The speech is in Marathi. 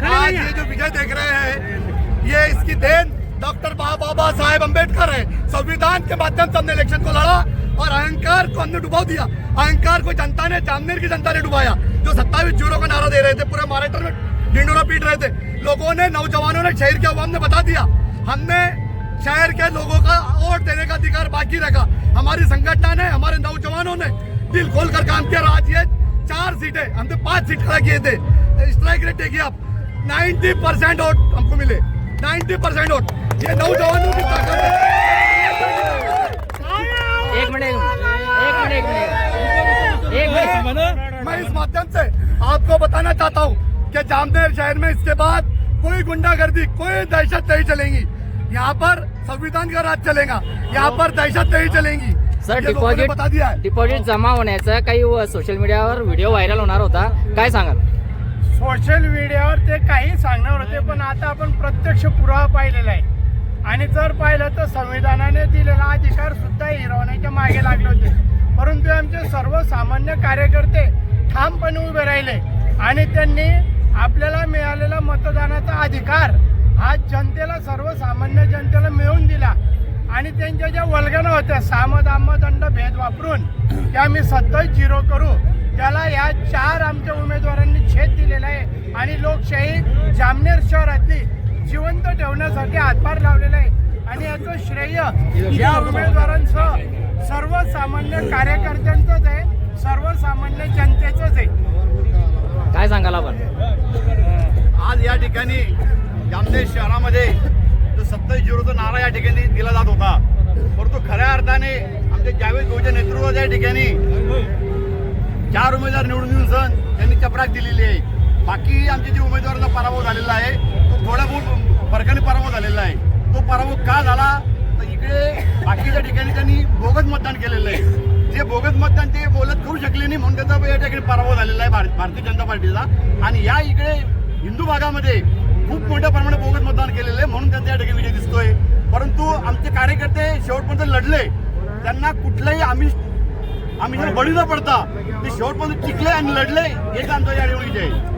आज ये जो विजय देख रहे हैं ये इसकी देन डॉक्टर बाबा साहेब अम्बेडकर है। संविधान के माध्यम से हमने इलेक्शन को लड़ा और अहंकार को हमने डुबा दिया। अहंकार को जनता ने, जामनेर की जनता ने डुबाया। जो 27-0 का नारा दे रहे थे, पूरे महाराष्ट्र में ढिंडोरा पीट रहे थे, लोगों ने, नौजवानों ने, शहर के अवाम ने बता दिया। हमने शहर के लोगों का वोट देने का अधिकार बाकी रखा। हमारी संगठन ने, हमारे नौजवानों ने दिल खोलकर काम किया। आज ये 4 सीटें, हमने 5 सीट खड़ा किए थे। स्ट्राइक रेट देखिए आप, 90% वोट हमको मिले, 90% वोट। ये नौजवानों की ताकत है। एक मिनट मैं इस माध्यम से आपको बताना चाहता हूँ कि जामनेर शहर में इसके बाद कोई गुंडागर्दी, कोई दहशत नहीं चलेगी। यहाँ पर संविधान का राज चलेगा, यहाँ पर दहशत नहीं चलेगी। सर, डिपॉझिट जमा होण्याचा काही सोशल मीडियावर व्हिडिओ व्हायरल होणार होता, काय सांगाल? सोशल मीडियावर ते काही सांगणार होते, पण आता आपण प्रत्यक्ष पुरावा पाहिलेला आहे। आणि जर पाहिलं तर संविधानाने दिलेला अधिकार सुद्धा हिरावण्याच्या मागे लागले होते, परंतु आमचे सर्वसामान्य कार्यकर्ते ठामपणे उभे राहिले आणि त्यांनी आपल्याला मिळालेला मतदानाचा अधिकार हा जनतेला, सर्वसामान्य जनतेला मिळवून दिला। आणि त्यांच्या ज्या वल्गना होत्या, साम दाम दंड भेद वापरून ते आम्ही 27-0 करू, त्याला या 4 आमच्या उमेदवारांनी छेद दिलेला आहे आणि लोकशाही जामनेर शहरातली जिवंत ठेवण्यासाठी हातभार लावलेला आहे। आणि याचं श्रेय या उमेदवारांसह सर्वसामान्य कार्यकर्त्यांचंच आहे, सर्वसामान्य जनतेचंच आहे। काय सांगाल आपण? आज या ठिकाणी जामनेर शहरामध्ये जो 27-0चा नारा या ठिकाणी दिला जात होता, परंतु खऱ्या अर्थाने आमच्या जावेद भाऊच्या नेतृत्वात या ठिकाणी 4 उमेदवार निवडून येऊन त्यांनी चपराक दिलेली आहे। बाकी आमचे जे उमेदवारांचा पराभव झालेला आहे तो थोडा बहुत फरकाने पराभव झालेला आहे। तो पराभव का झाला तर इकडे बाकीच्या ठिकाणी त्यांनी बोगस मतदान केलेलं आहे। जे बोगस मतदान ते बोलत करू शकले नाही म्हणून त्याचा या ठिकाणी पराभव झालेला आहे भारतीय जनता पार्टीचा। आणि या इकडे हिंदू भागामध्ये खूप मोठ्या प्रमाणात बोगस मतदान केलेलं आहे म्हणून त्यांचा या ठिकाणी विजय दिसतोय। परंतु आमचे कार्यकर्ते शेवटपर्यंत लढले, त्यांना कुठलाही आम्ही बळी न पडता ते शेवटपर्यंत टिकले आणि लढले, हेच आमचा या ठिकाणी विजय आहे।